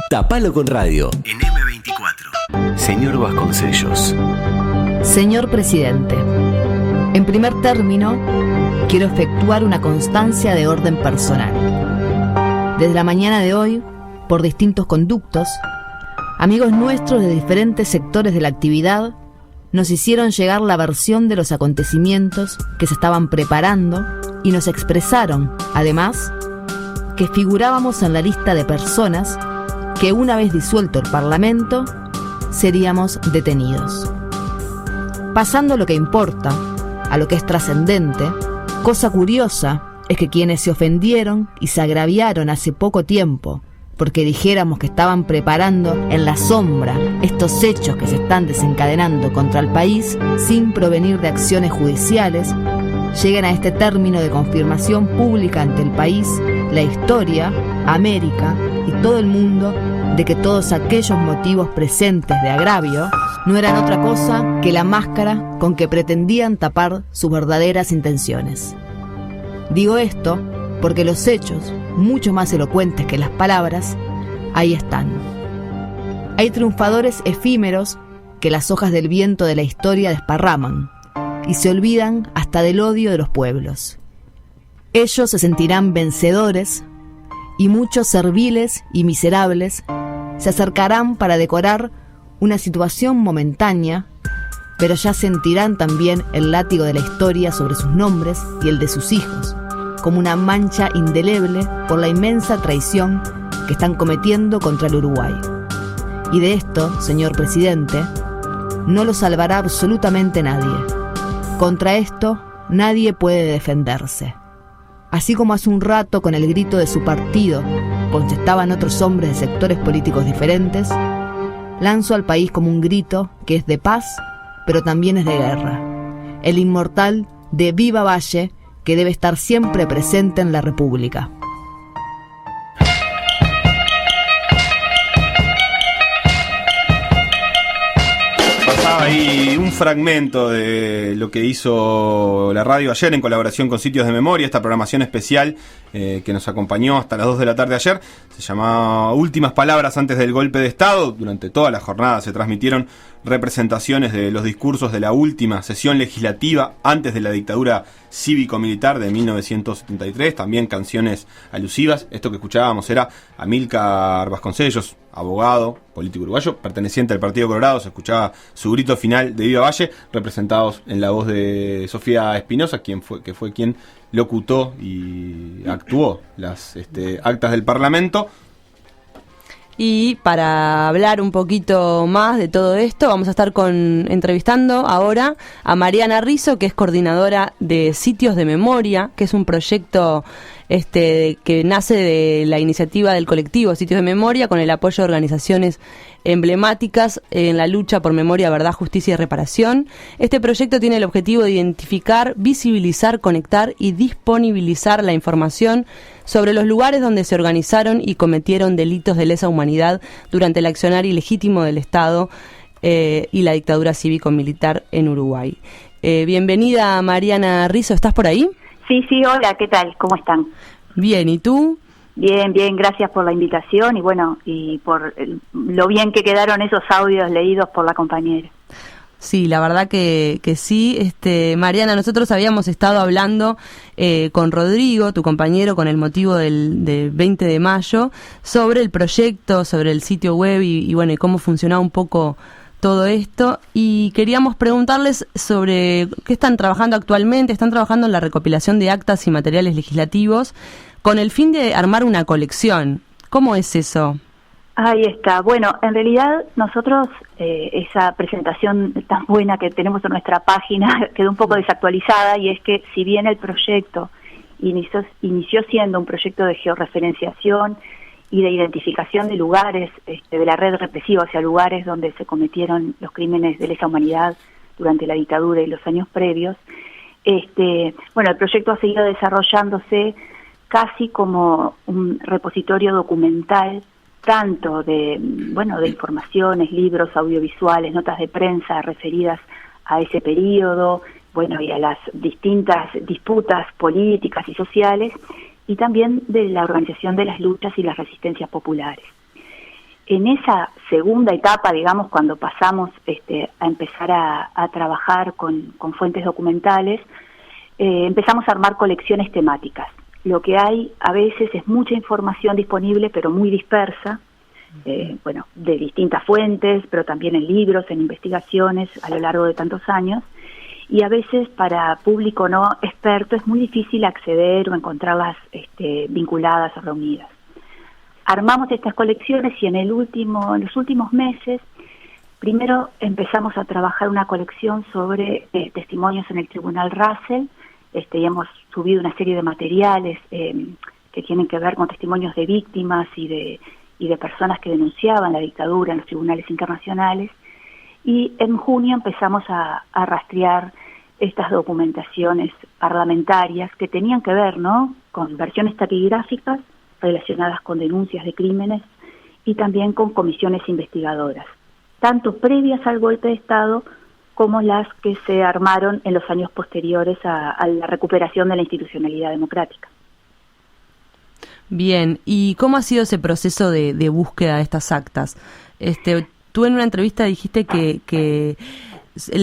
Tapalo con radio en M24. Señor Vasconcellos. Señor presidente, en primer término, quiero efectuar una constancia de orden personal. Desde la mañana de hoy, por distintos conductos, amigos nuestros de diferentes sectores de la actividad nos hicieron llegar la versión de los acontecimientos que se estaban preparando y nos expresaron, además, que figurábamos en la lista de personas que una vez disuelto el Parlamento, seríamos detenidos. Pasando a lo que importa, a lo que es trascendente, cosa curiosa es que quienes se ofendieron y se agraviaron hace poco tiempo porque dijéramos que estaban preparando en la sombra estos hechos que se están desencadenando contra el país sin provenir de acciones judiciales, lleguen a este término de confirmación pública ante el país, la historia, América y todo el mundo de que todos aquellos motivos presentes de agravio no eran otra cosa que la máscara con que pretendían tapar sus verdaderas intenciones. Digo esto porque los hechos, mucho más elocuentes que las palabras, ahí están. Hay triunfadores efímeros que las hojas del viento de la historia desparraman y se olvidan hasta del odio de los pueblos. Ellos se sentirán vencedores y muchos serviles y miserables se acercarán para decorar una situación momentánea, pero ya sentirán también el látigo de la historia sobre sus nombres y el de sus hijos, como una mancha indeleble por la inmensa traición que están cometiendo contra el Uruguay. Y de esto, señor presidente, no lo salvará absolutamente nadie. Contra esto, nadie puede defenderse. Así como hace un rato con el grito de su partido contestaban otros hombres de sectores políticos diferentes, lanzo al país como un grito que es de paz, pero también es de guerra. El inmortal de Viva Valle, que debe estar siempre presente en la República. Pasaba ahí un fragmento de lo que hizo la radio ayer en colaboración con Sitios de Memoria, esta programación especial que nos acompañó hasta las 2 de la tarde ayer. Se llamaba Últimas Palabras antes del golpe de Estado. Durante toda la jornada se transmitieron representaciones de los discursos de la última sesión legislativa antes de la dictadura cívico-militar de 1973, también canciones alusivas. Esto que escuchábamos era Amílcar Vasconcellos, abogado, político uruguayo, perteneciente al Partido Colorado. Se escuchaba su grito final de Viva Valle, representados en la voz de Sofía Espinosa, que fue quien locutó y actuó las actas del Parlamento. Y para hablar un poquito más de todo esto, vamos a estar entrevistando ahora a Mariana Rizzo, que es coordinadora de Sitios de Memoria, que es un proyecto que nace de la iniciativa del colectivo Sitios de Memoria con el apoyo de organizaciones emblemáticas en la lucha por memoria, verdad, justicia y reparación. Este proyecto tiene el objetivo de identificar, visibilizar, conectar y disponibilizar la información sobre los lugares donde se organizaron y cometieron delitos de lesa humanidad durante el accionar ilegítimo del Estado y la dictadura cívico-militar en Uruguay. Bienvenida, Mariana Rizzo, ¿estás por ahí? Sí, hola, ¿qué tal? ¿Cómo están? Bien, ¿y tú? Bien, gracias por la invitación y por lo bien que quedaron esos audios leídos por la compañera. Sí, la verdad que sí. Mariana, nosotros habíamos estado hablando con Rodrigo, tu compañero, con el motivo del 20 de mayo, sobre el proyecto, sobre el sitio web y cómo funcionaba un poco todo esto, y queríamos preguntarles sobre qué están trabajando actualmente. Están trabajando en la recopilación de actas y materiales legislativos con el fin de armar una colección. ¿Cómo es eso? Ahí está. Bueno, en realidad nosotros esa presentación tan buena que tenemos en nuestra página quedó un poco desactualizada, y es que si bien el proyecto inició siendo un proyecto de georreferenciación y de identificación de lugares de la red represiva, o sea, lugares donde se cometieron los crímenes de lesa humanidad durante la dictadura y los años previos, el proyecto ha seguido desarrollándose casi como un repositorio documental, tanto de informaciones, libros, audiovisuales, notas de prensa referidas a ese periodo, y a las distintas disputas políticas y sociales, y también de la organización de las luchas y las resistencias populares. En esa segunda etapa, digamos, cuando pasamos a empezar a trabajar con fuentes documentales, empezamos a armar colecciones temáticas. Lo que hay a veces es mucha información disponible, pero muy dispersa, de distintas fuentes, pero también en libros, en investigaciones a lo largo de tantos años, y a veces para público no experto es muy difícil acceder o encontrarlas vinculadas o reunidas. Armamos estas colecciones y en los últimos meses, primero empezamos a trabajar una colección sobre testimonios en el Tribunal Russell, y hemos subido una serie de materiales que tienen que ver con testimonios de víctimas y de personas que denunciaban la dictadura en los tribunales internacionales, y en junio empezamos a rastrear estas documentaciones parlamentarias que tenían que ver, ¿no?, con versiones taquigráficas relacionadas con denuncias de crímenes y también con comisiones investigadoras, tanto previas al golpe de Estado como las que se armaron en los años posteriores a la recuperación de la institucionalidad democrática. Bien, ¿y cómo ha sido ese proceso de búsqueda de estas actas? Tú en una entrevista dijiste que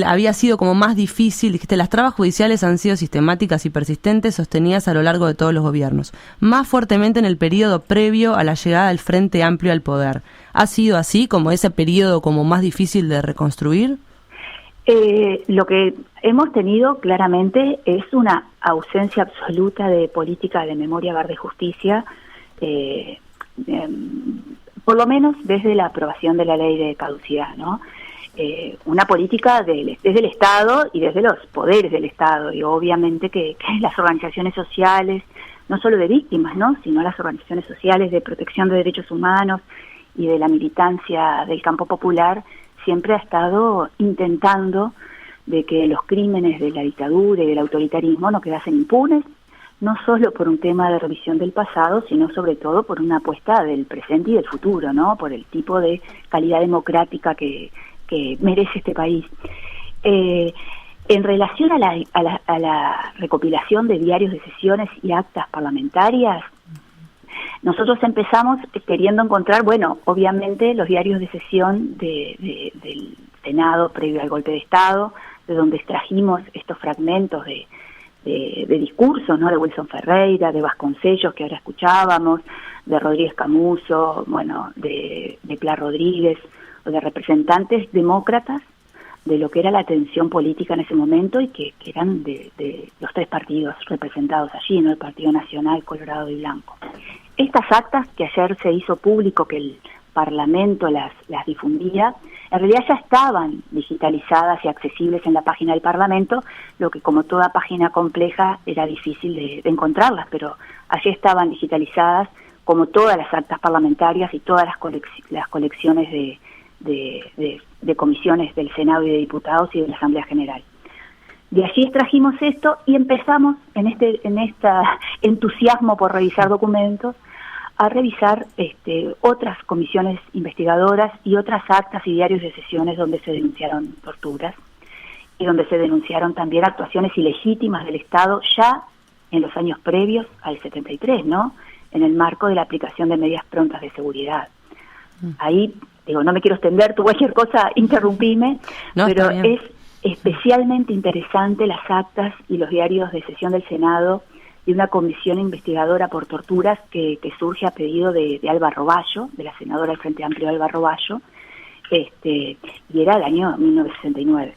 había sido como más difícil, dijiste, las trabas judiciales han sido sistemáticas y persistentes, sostenidas a lo largo de todos los gobiernos, más fuertemente en el periodo previo a la llegada del Frente Amplio al poder. ¿Ha sido así, como ese periodo como más difícil de reconstruir? Lo que hemos tenido claramente es una ausencia absoluta de política de memoria, verdad y justicia, por lo menos desde la aprobación de la ley de caducidad, ¿no? Una política desde el Estado y desde los poderes del Estado, y obviamente que las organizaciones sociales, no solo de víctimas, ¿no?, sino las organizaciones sociales de protección de derechos humanos y de la militancia del campo popular, siempre ha estado intentando de que los crímenes de la dictadura y del autoritarismo no quedasen impunes, no solo por un tema de revisión del pasado, sino sobre todo por una apuesta del presente y del futuro, ¿no?, por el tipo de calidad democrática que merece este país. En relación a la recopilación de diarios de sesiones y actas parlamentarias, nosotros empezamos queriendo encontrar, obviamente los diarios de sesión del Senado previo al golpe de Estado, de donde extrajimos estos fragmentos de discursos, ¿no?, de Wilson Ferreira, de Vasconcellos, que ahora escuchábamos, de Rodríguez Camuso, de Pla Rodríguez, o de representantes demócratas de lo que era la tensión política en ese momento, y que eran de los tres partidos representados allí, ¿no?, el Partido Nacional, Colorado y Blanco. Estas actas que ayer se hizo público que el Parlamento las difundía, en realidad ya estaban digitalizadas y accesibles en la página del Parlamento, lo que, como toda página compleja, era difícil de encontrarlas, pero allí estaban digitalizadas, como todas las actas parlamentarias y todas las colecciones de comisiones del Senado y de Diputados y de la Asamblea General. De allí extrajimos esto y empezamos en este entusiasmo por revisar documentos a revisar otras comisiones investigadoras y otras actas y diarios de sesiones donde se denunciaron torturas y donde se denunciaron también actuaciones ilegítimas del Estado ya en los años previos al 73, ¿no?, en el marco de la aplicación de medidas prontas de seguridad. Ahí, no me quiero extender, tú cualquier cosa interrumpime, no, pero es especialmente interesante las actas y los diarios de sesión del Senado de una comisión investigadora por torturas que surge a pedido de Alba Roballo, de la senadora del Frente Amplio Alba Roballo, y era el año 1969.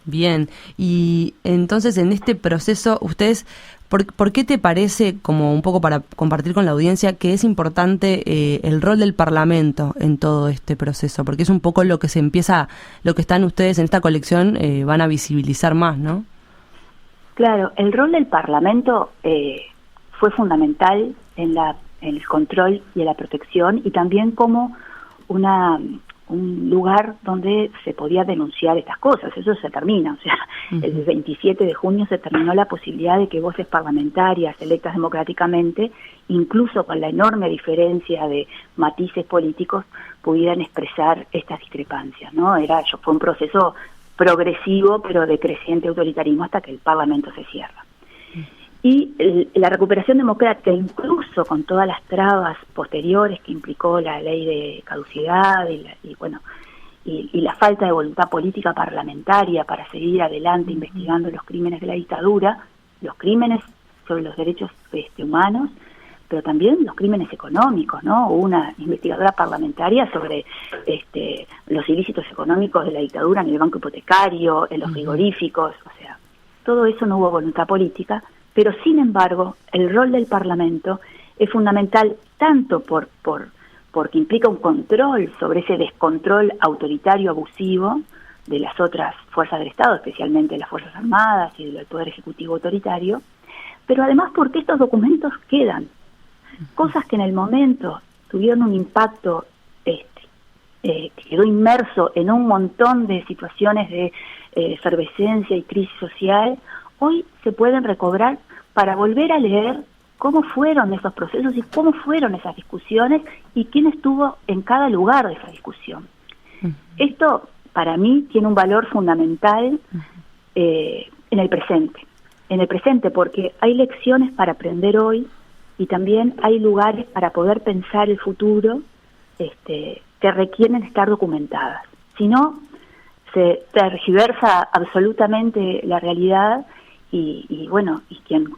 Bien, y entonces en este proceso, ustedes, ¿por qué te parece, como un poco para compartir con la audiencia, que es importante el rol del Parlamento en todo este proceso? Porque es un poco lo que lo que están ustedes en esta colección van a visibilizar más, ¿no? Claro, el rol del Parlamento fue fundamental en el control y en la protección, y también como un lugar donde se podía denunciar estas cosas. Eso se termina, o sea, el 27 de junio se terminó la posibilidad de que voces parlamentarias electas democráticamente, incluso con la enorme diferencia de matices políticos, pudieran expresar estas discrepancias, ¿no? Fue un proceso progresivo, pero de creciente autoritarismo hasta que el Parlamento se cierra. y la recuperación democrática, incluso con todas las trabas posteriores que implicó la ley de caducidad y la falta de voluntad política parlamentaria para seguir adelante investigando los crímenes de la dictadura, los crímenes sobre los derechos humanos, pero también los crímenes económicos, ¿no? Hubo una investigadora parlamentaria sobre los ilícitos económicos de la dictadura en el banco hipotecario, en los frigoríficos, o sea, todo eso no hubo voluntad política, pero sin embargo, el rol del Parlamento es fundamental tanto porque implica un control sobre ese descontrol autoritario abusivo de las otras fuerzas del Estado, especialmente las Fuerzas Armadas y del Poder Ejecutivo autoritario, pero además porque estos documentos quedan. Cosas que en el momento tuvieron un impacto, quedó inmerso en un montón de situaciones de efervescencia y crisis social, hoy se pueden recobrar para volver a leer cómo fueron esos procesos y cómo fueron esas discusiones y quién estuvo en cada lugar de esa discusión. Esto, para mí, tiene un valor fundamental en el presente, porque hay lecciones para aprender hoy y también hay lugares para poder pensar el futuro que requieren estar documentadas. Si no, se tergiversa absolutamente la realidad y quien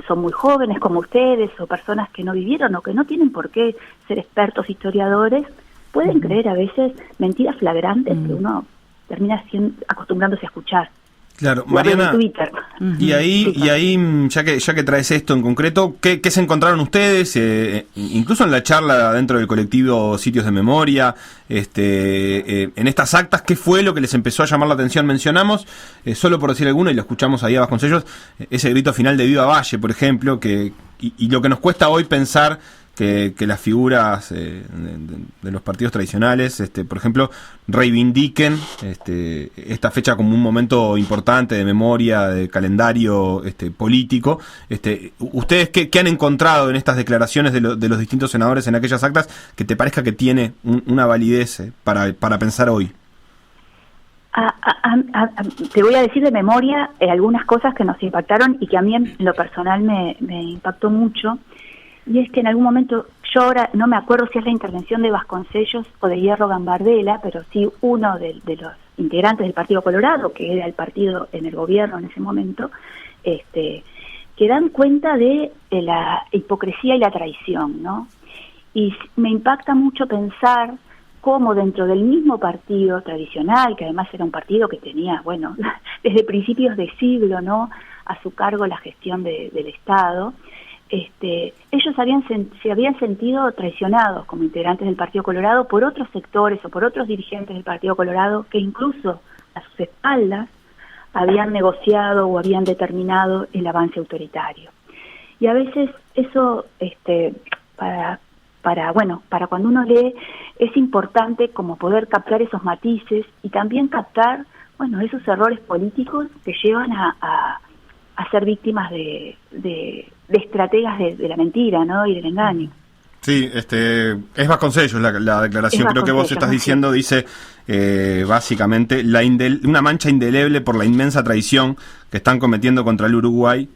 son muy jóvenes como ustedes o personas que no vivieron o que no tienen por qué ser expertos historiadores, pueden creer a veces mentiras flagrantes que uno termina acostumbrándose a escuchar. Claro, Mariana, y ahí, ya que traes esto en concreto, ¿qué se encontraron ustedes, incluso en la charla dentro del colectivo Sitios de Memoria, en estas actas? ¿Qué fue lo que les empezó a llamar la atención? Mencionamos, solo por decir alguno, y lo escuchamos ahí a Vasconcellos, ese grito final de Viva Valle, por ejemplo, y lo que nos cuesta hoy pensar que las figuras de los partidos tradicionales, por ejemplo, reivindiquen esta fecha como un momento importante de memoria, de calendario político. ¿Ustedes qué han encontrado en estas declaraciones de los distintos senadores en aquellas actas que te parezca que tiene una validez para pensar hoy? Te voy a decir de memoria algunas cosas que nos impactaron y que a mí en lo personal me impactó mucho. Y es que en algún momento, yo ahora no me acuerdo si es la intervención de Vasconcellos o de Hierro Gambardella, pero sí uno de los integrantes del Partido Colorado, que era el partido en el gobierno en ese momento, que dan cuenta de la hipocresía y la traición, ¿no? Y me impacta mucho pensar cómo dentro del mismo partido tradicional, que además era un partido que tenía, desde principios de siglo, ¿no?, a su cargo la gestión del Estado, ellos se habían sentido traicionados como integrantes del Partido Colorado por otros sectores o por otros dirigentes del Partido Colorado que incluso a sus espaldas habían negociado o habían determinado el avance autoritario. Y a veces eso, para cuando uno lee, es importante como poder captar esos matices y también captar, esos errores políticos que llevan a ser víctimas de estrategas de la mentira, ¿no?, y del engaño. Sí, es Vasconcellos la declaración, creo que vos estás diciendo, dice básicamente una mancha indeleble por la inmensa traición que están cometiendo contra el Uruguay,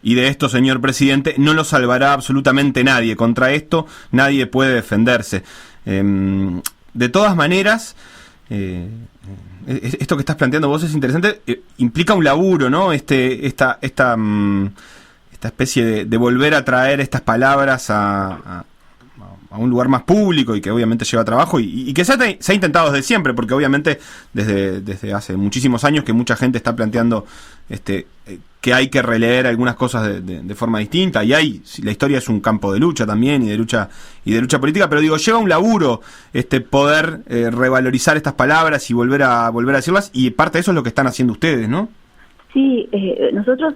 y de esto, señor presidente, no lo salvará absolutamente nadie. Contra esto nadie puede defenderse. De todas maneras, esto que estás planteando vos es interesante, implica un laburo, ¿no? Esta especie de volver a traer estas palabras a un lugar más público y que obviamente lleva trabajo y que se ha intentado desde siempre, porque obviamente desde hace muchísimos años que mucha gente está planteando que hay que releer algunas cosas de forma distinta, y la historia es un campo de lucha también y de lucha política, pero lleva un laburo poder revalorizar estas palabras y volver a decirlas, y parte de eso es lo que están haciendo ustedes, ¿no? Sí, nosotros,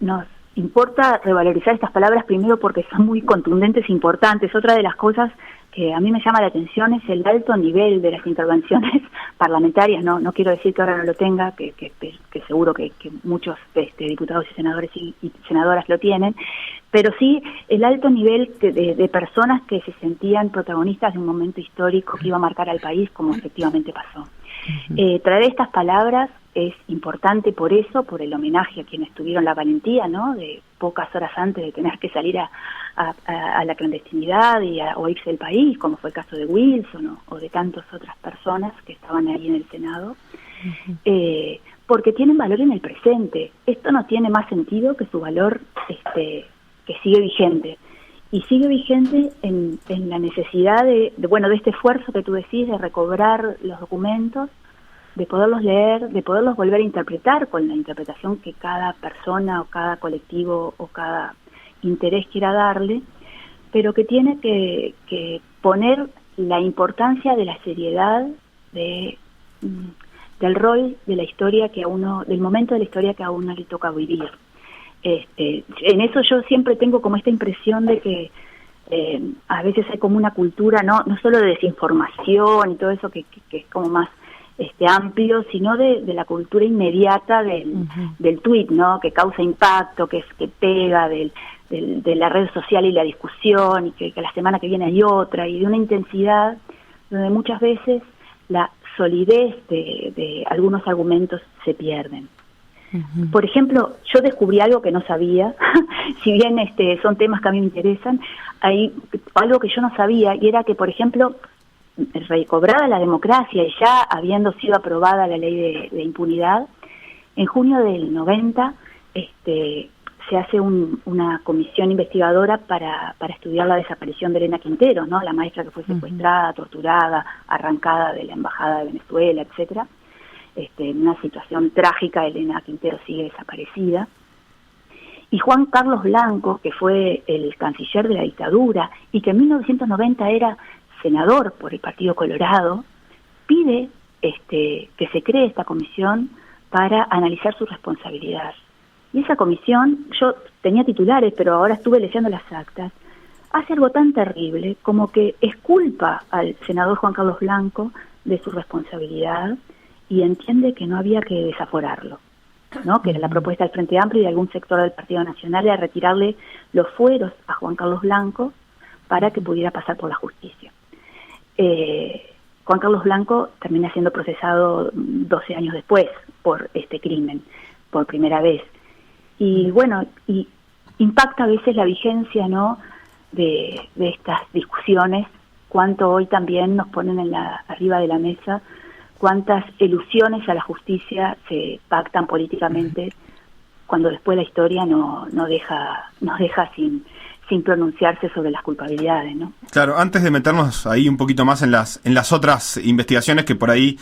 nos importa revalorizar estas palabras primero porque son muy contundentes e importantes. Otra de las cosas que a mí me llama la atención es el alto nivel de las intervenciones parlamentarias. No quiero decir que ahora no lo tenga, que seguro que muchos diputados y senadores y senadoras lo tienen, pero sí el alto nivel de personas que se sentían protagonistas de un momento histórico que iba a marcar al país, como efectivamente pasó. Traer estas palabras es importante por eso, por el homenaje a quienes tuvieron la valentía, ¿no?, de pocas horas antes de tener que salir a la clandestinidad o irse del país, como fue el caso de Wilson o de tantas otras personas que estaban ahí en el Senado, porque tienen valor en el presente. Esto no tiene más sentido que su valor que sigue vigente. Y sigue vigente en la necesidad de este esfuerzo que tú decís, de recobrar los documentos, de poderlos leer, de poderlos volver a interpretar con la interpretación que cada persona o cada colectivo o cada interés quiera darle, pero que tiene que poner la importancia de la seriedad del rol de la historia del momento de la historia que a uno le toca vivir. En eso yo siempre tengo como esta impresión de que a veces hay como una cultura no solo de desinformación y todo eso que es como más amplio, sino de la cultura inmediata del tuit, ¿no?, que causa impacto, que pega, de la red social y la discusión, y que la semana que viene hay otra, y de una intensidad donde muchas veces la solidez de algunos argumentos se pierden. Por ejemplo, yo descubrí algo que no sabía, si bien son temas que a mí me interesan, hay algo que yo no sabía, y era que, por ejemplo, recobrada la democracia y ya habiendo sido aprobada la ley de impunidad, en junio del 90 se hace una comisión investigadora para estudiar la desaparición de Elena Quintero, ¿no?, la maestra que fue secuestrada, torturada, arrancada de la embajada de Venezuela, etcétera. En una situación trágica, Elena Quintero sigue desaparecida. Y Juan Carlos Blanco, que fue el canciller de la dictadura y que en 1990 era senador por el Partido Colorado, pide que se cree esta comisión para analizar su responsabilidad. Y esa comisión, yo tenía titulares, pero ahora estuve leyendo las actas, hace algo tan terrible como que exculpa al senador Juan Carlos Blanco de su responsabilidad y entiende que no había que desaforarlo, ¿no?, que era la propuesta del Frente Amplio y de algún sector del Partido Nacional, era retirarle los fueros a Juan Carlos Blanco para que pudiera pasar por la justicia. Juan Carlos Blanco termina siendo procesado 12 años después por este crimen, por primera vez. Y bueno, y impacta a veces la vigencia, ¿no?, de estas discusiones, cuánto hoy también nos ponen arriba de la mesa, cuántas ilusiones a la justicia se pactan políticamente cuando después la historia nos deja sin pronunciarse sobre las culpabilidades, ¿no? Claro, antes de meternos ahí un poquito más en las otras investigaciones que por ahí,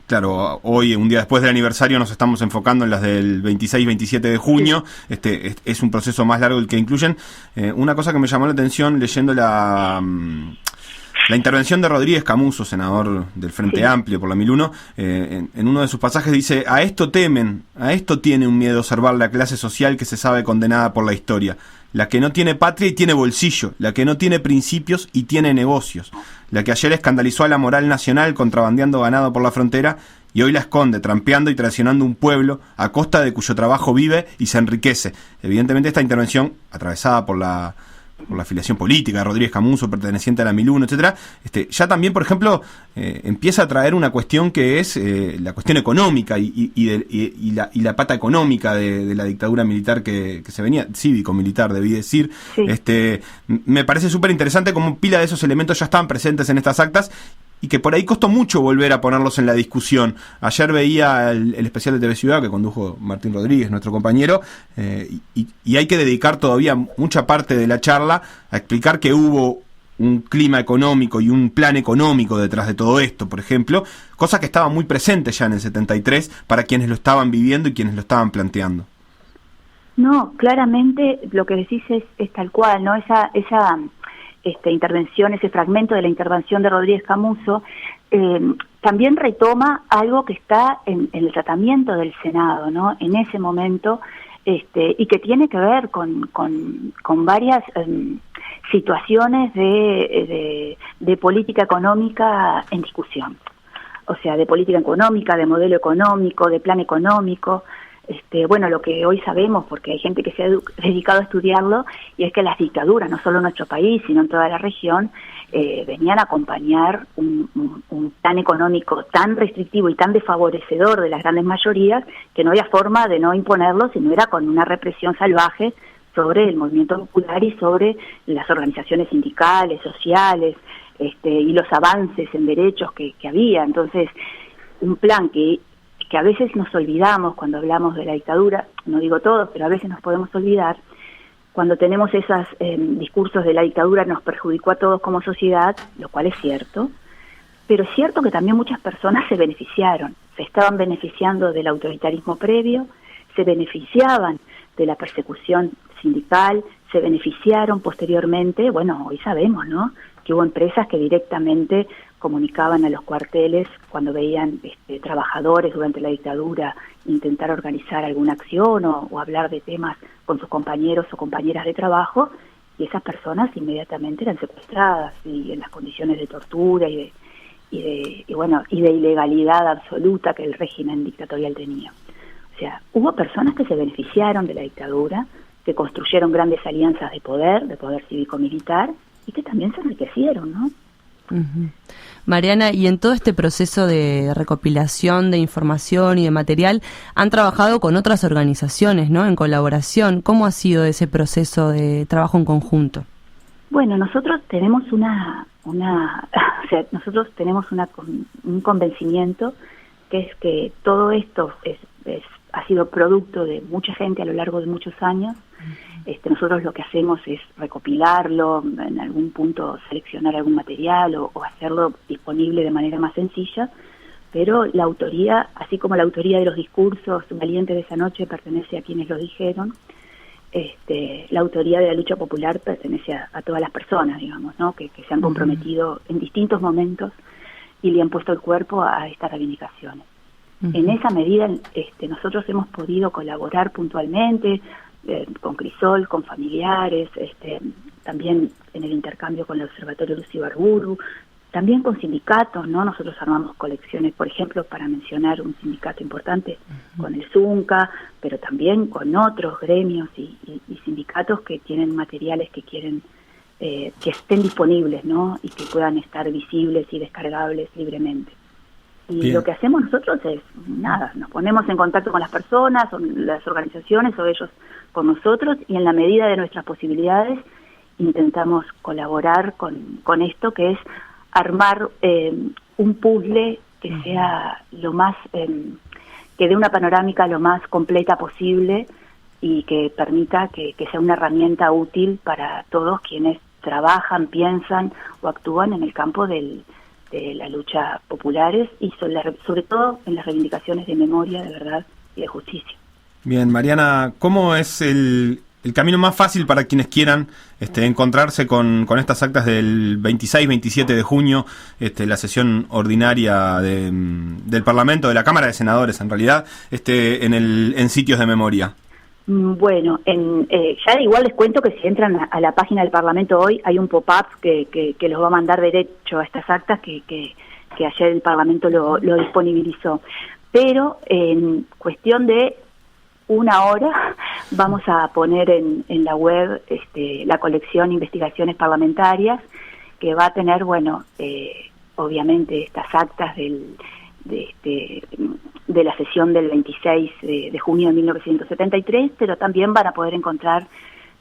claro, hoy, un día después del aniversario, nos estamos enfocando en las del 26-27 de junio, sí. Es un proceso más largo el que incluyen. Una cosa que me llamó la atención leyendo la intervención de Rodríguez Camuso, senador del Frente Amplio por la 1001, en uno de sus pasajes dice: a esto temen, a esto tiene un miedo observar la clase social que se sabe condenada por la historia, la que no tiene patria y tiene bolsillo, la que no tiene principios y tiene negocios, la que ayer escandalizó a la moral nacional contrabandeando ganado por la frontera y hoy la esconde, trampeando y traicionando un pueblo a costa de cuyo trabajo vive y se enriquece. Evidentemente esta intervención, atravesada por la afiliación política de Rodríguez Camuso, perteneciente a la 1001, etcétera, ya también, por ejemplo, empieza a traer una cuestión que es la cuestión económica y la pata económica de la dictadura militar que se venía, cívico-militar, debí decir. Sí. Me parece súper interesante cómo pila de esos elementos ya estaban presentes en estas actas y que por ahí costó mucho volver a ponerlos en la discusión. Ayer veía el especial de TV Ciudad que condujo Martín Rodríguez, nuestro compañero, y hay que dedicar todavía mucha parte de la charla a explicar que hubo un clima económico y un plan económico detrás de todo esto, por ejemplo, cosa que estaba muy presente ya en el 73 para quienes lo estaban viviendo y quienes lo estaban planteando. No, claramente lo que decís es tal cual, ¿no? Esa intervención, ese fragmento de la intervención de Rodríguez Camuso, también retoma algo que está en el tratamiento del Senado, ¿no?, en ese momento, y que tiene que ver con varias situaciones de política económica en discusión. O sea, de política económica, de modelo económico, de plan económico. bueno, lo que hoy sabemos, porque hay gente que se ha dedicado a estudiarlo, y es que las dictaduras, no solo en nuestro país, sino en toda la región, venían a acompañar un plan económico tan restrictivo y tan desfavorecedor de las grandes mayorías, que no había forma de no imponerlo, sino era con una represión salvaje sobre el movimiento popular y sobre las organizaciones sindicales, sociales, y los avances en derechos que había. Entonces, un plan que a veces nos olvidamos cuando hablamos de la dictadura, no digo todos, pero a veces nos podemos olvidar, cuando tenemos esos discursos de la dictadura nos perjudicó a todos como sociedad, lo cual es cierto, pero es cierto que también muchas personas se beneficiaron, se estaban beneficiando del autoritarismo previo, se beneficiaban de la persecución sindical, se beneficiaron posteriormente, bueno, hoy sabemos, ¿no?, que hubo empresas que directamente comunicaban a los cuarteles cuando veían trabajadores durante la dictadura intentar organizar alguna acción o hablar de temas con sus compañeros o compañeras de trabajo, y esas personas inmediatamente eran secuestradas y en las condiciones de tortura y de ilegalidad absoluta que el régimen dictatorial tenía. O sea, hubo personas que se beneficiaron de la dictadura, que construyeron grandes alianzas de poder cívico-militar, y que también se enriquecieron, ¿no? Uh-huh. Mariana, y en todo este proceso de recopilación de información y de material, han trabajado con otras organizaciones, ¿no?, en colaboración. ¿Cómo ha sido ese proceso de trabajo en conjunto? Bueno, nosotros tenemos nosotros tenemos un convencimiento, que es que todo esto ha sido producto de mucha gente a lo largo de muchos años. Nosotros lo que hacemos es recopilarlo, en algún punto seleccionar algún material o hacerlo disponible de manera más sencilla, pero la autoría, así como la autoría de los discursos valientes de esa noche pertenece a quienes lo dijeron, la autoría de la lucha popular pertenece a todas las personas, digamos, ¿no?, que se han comprometido en distintos momentos y le han puesto el cuerpo a estas reivindicaciones. Uh-huh. En esa medida, nosotros hemos podido colaborar puntualmente con Crisol, con familiares, también en el intercambio con el Observatorio Luz Ibarburu, también con sindicatos, ¿no? Nosotros armamos colecciones, por ejemplo, para mencionar un sindicato importante, uh-huh, con el ZUNCA, pero también con otros gremios y sindicatos que tienen materiales que quieren que estén disponibles, ¿no?, y que puedan estar visibles y descargables libremente. Y bien, lo que hacemos nosotros es nada, nos ponemos en contacto con las personas, o las organizaciones, o ellos con nosotros, y en la medida de nuestras posibilidades intentamos colaborar con esto, que es armar un puzzle que sea lo más, que dé una panorámica lo más completa posible y que permita que sea una herramienta útil para todos quienes trabajan, piensan o actúan en el campo de la lucha populares y sobre todo en las reivindicaciones de memoria, de verdad y de justicia. Bien, Mariana, ¿cómo es el camino más fácil para quienes quieran encontrarse con estas actas del 26-27 de junio, la sesión ordinaria del Parlamento, de la Cámara de Senadores en realidad, en sitios de memoria? Bueno, ya igual les cuento que si entran a la página del Parlamento hoy, hay un pop-up que los va a mandar derecho a estas actas que ayer el Parlamento lo disponibilizó. Pero en cuestión de una hora vamos a poner en la web la colección Investigaciones Parlamentarias, que va a tener, obviamente estas actas de la sesión del 26 de junio de 1973, pero también van a poder encontrar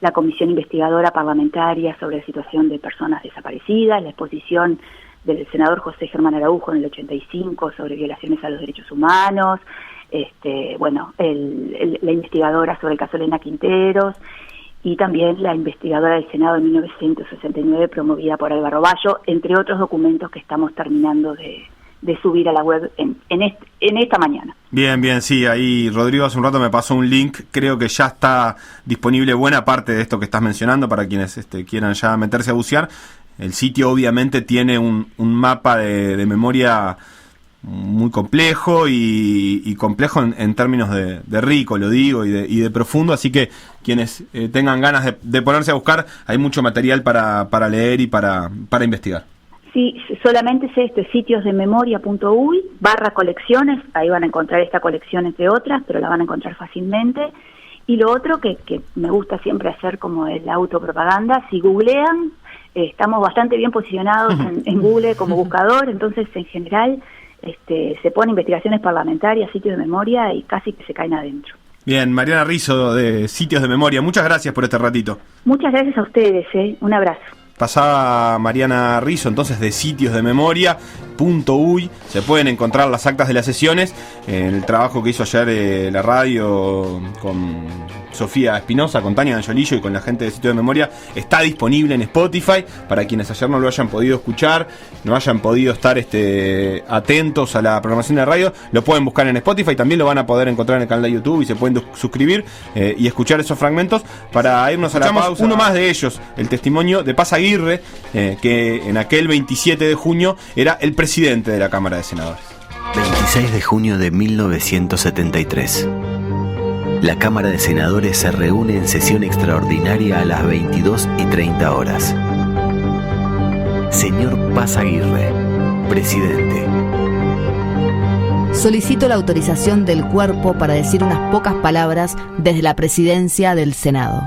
la Comisión Investigadora Parlamentaria sobre la situación de personas desaparecidas, la exposición del senador José Germán Araujo en el 85 sobre violaciones a los derechos humanos, la investigadora sobre el caso Elena Quinteros, y también la investigadora del Senado en 1969 promovida por Álvaro Bayo, entre otros documentos que estamos terminando de subir a la web en esta mañana. Bien, sí, ahí Rodrigo hace un rato me pasó un link, creo que ya está disponible buena parte de esto que estás mencionando para quienes quieran ya meterse a bucear. El sitio obviamente tiene un mapa de memoria muy complejo y complejo en términos de rico, lo digo, y de profundo, así que quienes tengan ganas de ponerse a buscar, hay mucho material para leer y para investigar. Sí, solamente es sitiosdememoria.uy/colecciones, ahí van a encontrar esta colección entre otras, pero la van a encontrar fácilmente. Y lo otro que me gusta siempre hacer como es la autopropaganda, si googlean, estamos bastante bien posicionados en Google como buscador, entonces en general se pone investigaciones parlamentarias, sitios de memoria y casi que se caen adentro. Bien, Mariana Rizzo de Sitios de Memoria, muchas gracias por este ratito. Muchas gracias a ustedes, un abrazo. Pasaba Mariana Rizzo entonces de sitiosdememoria.uy. Se pueden encontrar las actas de las sesiones. El trabajo que hizo ayer la radio con Sofía Espinosa, con Tania Angiolillo y con la gente de Sitios de Memoria está disponible en Spotify para quienes ayer no lo hayan podido escuchar, no hayan podido estar atentos a la programación de la radio. Lo pueden buscar en Spotify, también lo van a poder encontrar en el canal de YouTube y se pueden suscribir y escuchar esos fragmentos. Para irnos a la pausa, uno más de ellos, el testimonio de Paz Aguirre, que en aquel 27 de junio era el presidente de la Cámara de Senadores. 26 de junio de 1973. La Cámara de Senadores se reúne en sesión extraordinaria a las 22:30 horas. Señor Paz Aguirre, presidente. Solicito la autorización del cuerpo para decir unas pocas palabras desde la presidencia del Senado.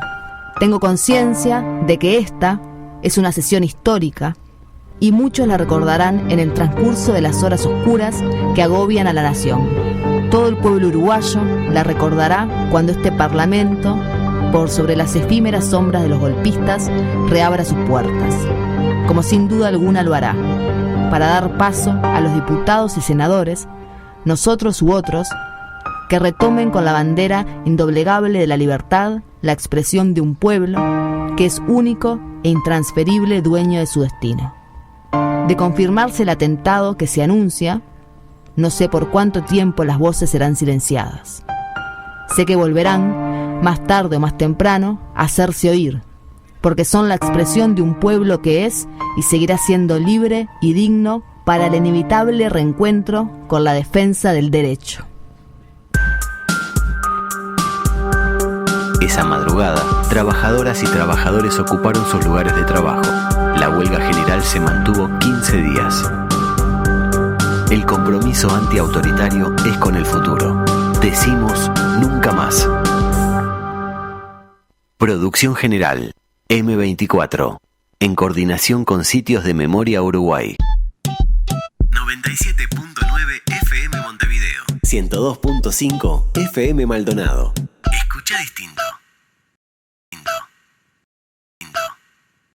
Tengo conciencia de que esta es una sesión histórica y muchos la recordarán en el transcurso de las horas oscuras que agobian a la nación. Todo el pueblo uruguayo la recordará cuando este Parlamento, por sobre las efímeras sombras de los golpistas, reabra sus puertas, como sin duda alguna lo hará, para dar paso a los diputados y senadores, nosotros u otros, que retomen con la bandera indoblegable de la libertad la expresión de un pueblo que es único e intransferible dueño de su destino. De confirmarse el atentado que se anuncia, no sé por cuánto tiempo las voces serán silenciadas. Sé que volverán, más tarde o más temprano, a hacerse oír, porque son la expresión de un pueblo que es y seguirá siendo libre y digno para el inevitable reencuentro con la defensa del derecho. Esa madrugada, trabajadoras y trabajadores ocuparon sus lugares de trabajo. La huelga general se mantuvo 15 días. El compromiso antiautoritario es con el futuro. Decimos nunca más. Producción general M24, en coordinación con Sitios de Memoria Uruguay. 97.9 FM Montevideo. 102.5 FM Maldonado. Escucha distinto.